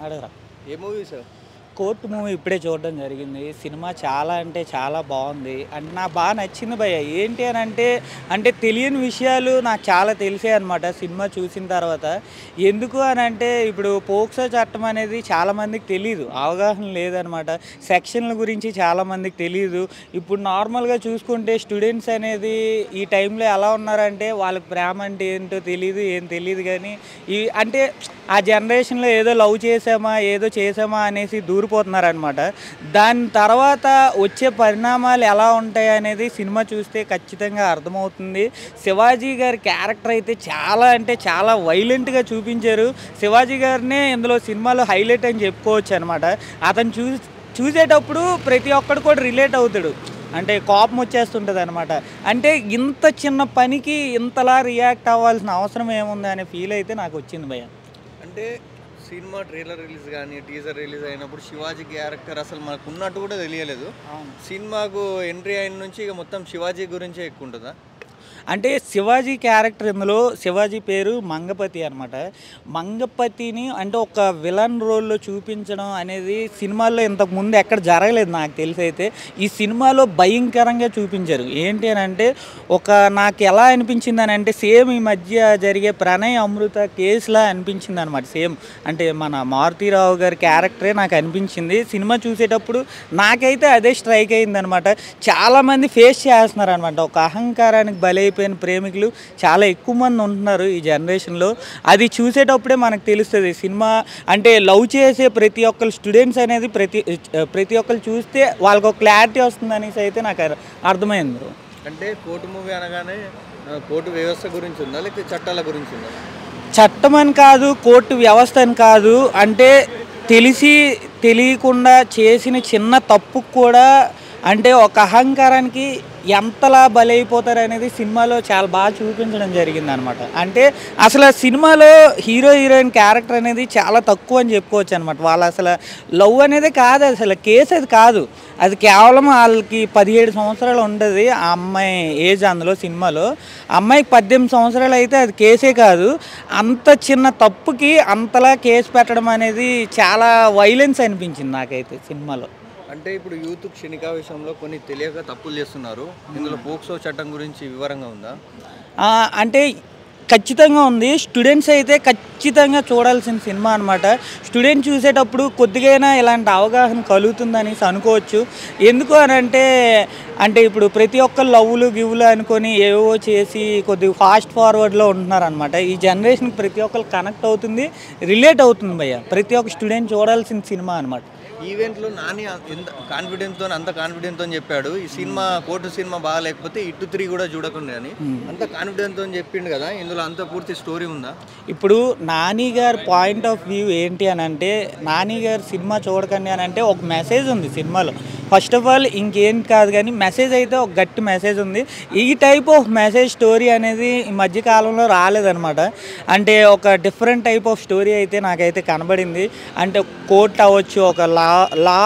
అడగరా ఏ movie sir? Court movie ఇప్పుడే చూడడం జరిగింది. సినిమా చాలా అంటే చాలా బాగుంది. అంటే నాకు బాగా నచ్చింది భయ్య. ఏంటి అని అంటే తెలియని విషయాలు నాకు చాలా తెలిసాయి అనమాట సినిమా చూసిన తర్వాత. ఎందుకు అని అంటే ఇప్పుడు పోక్సో చట్టం అనేది చాలామందికి తెలియదు, అవగాహన లేదనమాట. సెక్షన్ల గురించి చాలామందికి తెలియదు. ఇప్పుడు నార్మల్గా చూసుకుంటే స్టూడెంట్స్ అనేది ఈ టైంలో ఎలా ఉన్నారంటే వాళ్ళకి ప్రేమ అంటే ఏంటో తెలియదు, ఏం తెలియదు. కానీ ఈ అంటే ఆ జనరేషన్లో ఏదో లవ్ చేసామా ఏదో చేసామా అనేసి దూరిపోతున్నారనమాట. దాని తర్వాత వచ్చే పరిణామాలు ఎలా ఉంటాయి అనేది సినిమా చూస్తే ఖచ్చితంగా అర్థమవుతుంది. శివాజీ గారి క్యారెక్టర్ అయితే చాలా అంటే చాలా వైలెంట్గా చూపించారు. శివాజీ గారినే ఇందులో సినిమాలో హైలైట్ అని చెప్పుకోవచ్చు అనమాట. అతను చూసేటప్పుడు ప్రతి ఒక్కడు కూడా రిలేట్ అవుతాడు. అంటే కోపం వచ్చేస్తుంటుంది అనమాట. అంటే ఇంత చిన్న పనికి ఇంతలా రియాక్ట్ అవ్వాల్సిన అవసరం ఏముంది అనే ఫీల్ అయితే నాకు వచ్చింది భయ్య. అంటే సినిమా ట్రైలర్ రిలీజ్ కానీ టీజర్ రిలీజ్ అయినప్పుడు శివాజీ క్యారెక్టర్ అసలు మనకు ఉన్నట్టు కూడా తెలియలేదు. సినిమాకు ఎంట్రీ అయిన నుంచి ఇక మొత్తం శివాజీ గురించే ఎక్కువ ఉంటుందా? అంటే శివాజీ క్యారెక్టర్ ఇందులో శివాజీ పేరు మంగపతి అనమాట. మంగపతిని అంటే ఒక విలన్ రోల్లో చూపించడం అనేది సినిమాల్లో ఇంతకు ముందు ఎక్కడ జరగలేదు నాకు తెలిసి. అయితే ఈ సినిమాలో భయంకరంగా చూపించారు. ఏంటి అని అంటే నాకు ఎలా అనిపించింది అని అంటే సేమ్ ఈ మధ్య జరిగే ప్రణయ్ అమృత కేసులా అనిపించింది అనమాట. సేమ్ అంటే మన మారుతీరావు గారి క్యారెక్టరే నాకు అనిపించింది సినిమా చూసేటప్పుడు. నాకైతే అదే స్ట్రైక్ అయిందనమాట. చాలామంది ఫేస్ చేస్తున్నారు అనమాట. ఒక అహంకారానికి బలైపోయిన ప్రేమికులు చాలా ఎక్కువ మంది ఉంటున్నారు ఈ జనరేషన్లో. అది చూసేటప్పుడే మనకు తెలుస్తుంది సినిమా అంటే లవ్ చేసే ప్రతి ఒక్కరు స్టూడెంట్స్ అనేది ప్రతి ఒక్కరు చూస్తే వాళ్ళకు ఒక క్లారిటీ వస్తుంది అనేసి అయితే నాకు అర్థమైంది. అంటే కోర్టు మూవీ అనగానే కోర్టు వ్యవస్థ గురించి ఉందా లేకపోతే చట్టాల గురించి ఉందా? చట్టం అని కాదు, కోర్టు వ్యవస్థ అని కాదు. అంటే తెలియకుండా చేసిన చిన్న తప్పుకు కూడా అంటే ఒక అహంకారానికి ఎంతలా బలైపోతారు అనేది సినిమాలో చాలా బాగా చూపించడం జరిగింది అనమాట. అంటే అసలు సినిమాలో హీరోయిన్ క్యారెక్టర్ అనేది చాలా తక్కువ అని చెప్పుకోవచ్చు అనమాట. వాళ్ళు అసలు లవ్ అనేది కాదు, అసలు కేసు అది కాదు. అది కేవలం వాళ్ళకి 17 సంవత్సరాలు ఉంటుంది ఆ అమ్మాయి ఏజ్. అందులో సినిమాలో అమ్మాయికి 18 సంవత్సరాలు అయితే అది కేసే కాదు. అంత చిన్న తప్పుకి అంతలా కేసు పెట్టడం అనేది చాలా వైలెన్స్ అనిపించింది నాకైతే సినిమాలో. అంటే ఇప్పుడు యూత్ క్షణికావేశంలో కొన్ని తెలియక తప్పులు చేస్తున్నారు. ఇందులో పోక్సో చట్టం గురించి వివరంగా ఉందా? అంటే ఖచ్చితంగా ఉంది. స్టూడెంట్స్ అయితే ఖచ్చితంగా చూడాల్సిన సినిమా అనమాట. స్టూడెంట్ చూసేటప్పుడు కొద్దిగైనా ఇలాంటి అవగాహన కలుగుతుందని అనుకోవచ్చు. ఎందుకు అని అంటే ఇప్పుడు ప్రతి ఒక్కరు లవ్లు గివ్లు అనుకొని ఏవో చేసి కొద్దిగా ఫాస్ట్ ఫార్వర్డ్లో ఉంటున్నారు అనమాట. ఈ జనరేషన్కి ప్రతి ఒక్కరు కనెక్ట్ అవుతుంది, రిలేట్ అవుతుంది భయ్య. ప్రతి ఒక్క స్టూడెంట్ చూడాల్సిన సినిమా అనమాట. ఈవెంట్లో నాని ఎంత కాన్ఫిడెంట్తో చెప్పాడు ఈ సినిమా కోర్టు సినిమా బాగా లేకపోతే ఇటు 3 కూడా చూడకుండా అని. అంత కాన్ఫిడెంట్తో చెప్పిండు కదా, ఇందులో అంత పూర్తి స్టోరీ ఉందా? ఇప్పుడు నాని గారి పాయింట్ ఆఫ్ వ్యూ ఏంటి అని అంటే నాని గారు సినిమా చూడకండి అని అంటే ఒక మెసేజ్ ఉంది సినిమాలో. ఫస్ట్ ఆఫ్ ఆల్ ఇంకేం కాదు కానీ మెసేజ్ అయితే ఒక గట్టి మెసేజ్ ఉంది. ఈ టైప్ ఆఫ్ మెసేజ్ స్టోరీ అనేది ఈ మధ్యకాలంలో రాలేదనమాట. అంటే ఒక డిఫరెంట్ టైప్ ఆఫ్ స్టోరీ అయితే నాకైతే కనబడింది. అంటే కోర్ట్ అవ్వచ్చు, ఒక లా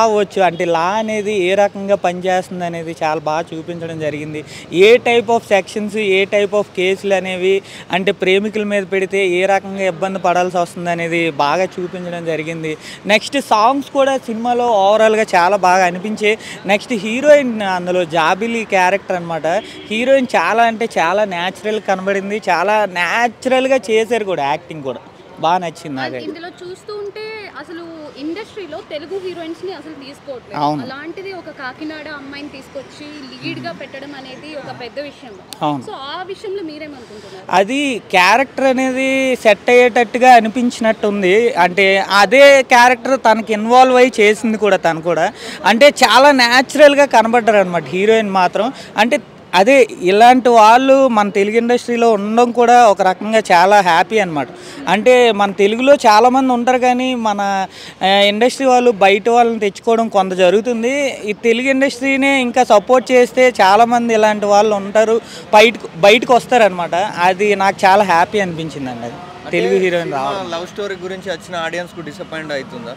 అవ్వచ్చు. అంటే లా అనేది ఏ రకంగా పనిచేస్తుంది అనేది చాలా బాగా చూపించడం జరిగింది. ఏ టైప్ ఆఫ్ సెక్షన్స్, ఏ టైప్ ఆఫ్ కేసులు అనేవి అంటే ప్రేమికుల మీద పెడితే ఏ రకంగా ఇబ్బంది పడాల్సి వస్తుంది అనేది బాగా చూపించడం జరిగింది. నెక్స్ట్ సాంగ్స్ కూడా సినిమాలో ఓవరాల్గా చాలా బాగా అనిపించే. నెక్స్ట్ హీరోయిన్ అందులో జాబిలీ క్యారెక్టర్ అనమాట. హీరోయిన్ చాలా అంటే చాలా న్యాచురల్ కనబడింది. చాలా న్యాచురల్గా చేశారు కూడా, యాక్టింగ్ కూడా బాగా నచ్చింది నాకు. ఇందులో చూస్తూ ఉంటే అసలు ఇండస్ట్రీలో తెలుగు హీరోయిన్స్ ని అసలు తీసుకోవట్లేదు. అలాంటిది ఒక కాకినాడ అమ్మాయిని తీసుకొచ్చి లీడ్ గా పెట్టడం అనేది ఒక పెద్ద విషయం. సో ఆ విషయంలో మీరేమనుకుంటున్నారు? అది క్యారెక్టర్ అనేది సెట్ అయ్యేటట్టుగా అనిపించినట్టుంది. అంటే అదే క్యారెక్టర్ తనకి ఇన్వాల్వ్ అయ్యి చేసింది కూడా తను కూడా. అంటే చాలా న్యాచురల్గా కనబడ్డారు అనమాట హీరోయిన్ మాత్రం. అంటే అదే ఇలాంటి వాళ్ళు మన తెలుగు ఇండస్ట్రీలో ఉండడం కూడా ఒక రకంగా చాలా హ్యాపీ అనమాట. అంటే మన తెలుగులో చాలామంది ఉంటారు కానీ మన ఇండస్ట్రీ వాళ్ళు బయట వాళ్ళని తెచ్చుకోవడం కొంత జరుగుతుంది. ఈ తెలుగు ఇండస్ట్రీనే ఇంకా సపోర్ట్ చేస్తే చాలామంది ఇలాంటి వాళ్ళు ఉంటారు, బయటకు వస్తారనమాట. అది నాకు చాలా హ్యాపీ అనిపించిందండి. అది తెలుగు హీరోయిన్ రావడం. లవ్ స్టోరీ గురించి వచ్చిన ఆడియన్స్కు డిసప్పాయింట్ అవుతుందా?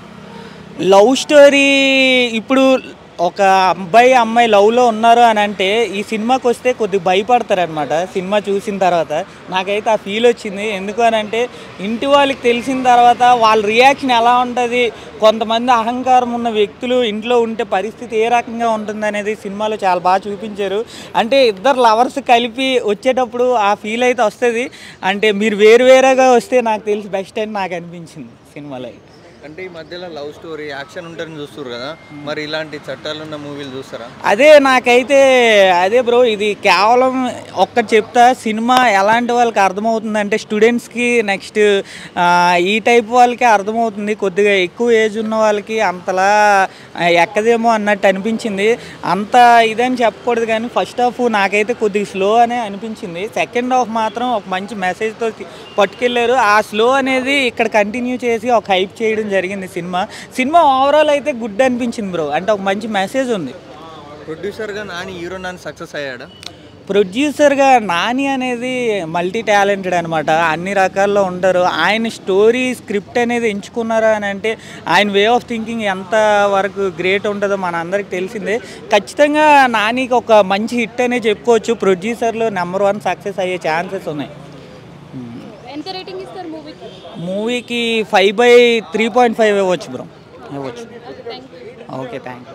లవ్ స్టోరీ ఇప్పుడు ఒక అబ్బాయి అమ్మాయి లవ్లో ఉన్నారు అని అంటే ఈ సినిమాకి వస్తే కొద్దిగా భయపడతారనమాట. సినిమా చూసిన తర్వాత నాకైతే ఆ ఫీల్ వచ్చింది. ఎందుకు అని అంటే ఇంటి వాళ్ళకి తెలిసిన తర్వాత వాళ్ళ రియాక్షన్ ఎలా ఉంటుంది, కొంతమంది అహంకారం ఉన్న వ్యక్తులు ఇంట్లో ఉంటే పరిస్థితి ఏ రకంగా ఉంటుంది అనేది సినిమాలో చాలా బాగా చూపించారు. అంటే ఇద్దరు లవర్స్ కలిపి వచ్చేటప్పుడు ఆ ఫీల్ అయితే వస్తుంది. అంటే మీరు వేరుగా వస్తే నాకు తెలిసి బెస్ట్ అని నాకు అనిపించింది సినిమాలో. అంటే ఈ మధ్యలో లవ్ స్టోరీ యాక్షన్ ఉంటారని చూస్తారు కదా, మరి ఇలాంటి చట్టాలు ఉన్న మూవీలు చూస్తారా? అదే బ్రో, ఇది కేవలం ఒక్కటి చెప్తా, సినిమా ఎలాంటి వాళ్ళకి అర్థమవుతుందంటే స్టూడెంట్స్కి, నెక్స్ట్ ఈ టైప్ వాళ్ళకి అర్థమవుతుంది. కొద్దిగా ఎక్కువ ఏజ్ ఉన్న వాళ్ళకి అంతలా ఎక్కదేమో అన్నట్టు అనిపించింది. అంత ఇదని చెప్పకూడదు కానీ ఫస్ట్ హాఫ్ నాకైతే కొద్దిగా స్లో అనే అనిపించింది. సెకండ్ హాఫ్ మాత్రం ఒక మంచి మెసేజ్తో పట్టుకెళ్ళారు. ఆ స్లో అనేది ఇక్కడ కంటిన్యూ చేసి ఒక హైప్ చేయడం జరిగింది. సినిమా ఓవరాల్ అయితే గుడ్ అనిపించింది బ్రో. అంటే ఒక మంచి మెసేజ్ ఉంది. ప్రొడ్యూసర్గా నాని, హీరో నాని సక్సెస్ అయ్యాడా? ప్రొడ్యూసర్గా నాని అనేది మల్టీ టాలెంటెడ్ అనమాట. అన్ని రకాల్లో ఉంటారు. ఆయన స్టోరీ స్క్రిప్ట్ అనేది ఎంచుకున్నారా అని అంటే ఆయన వే ఆఫ్ థింకింగ్ ఎంత వరకు గ్రేట్ ఉంటుందో మన అందరికి తెలిసిందే. ఖచ్చితంగా నానికి ఒక మంచి హిట్ అనే చెప్పుకోవచ్చు. ప్రొడ్యూసర్లో నెంబర్ 1 సక్సెస్ అయ్యే ఛాన్సెస్ ఉన్నాయి. మూవీకి 5/3.5 ఇవ్వచ్చు బ్రో, ఇవ్వచ్చు. Okay, thank you.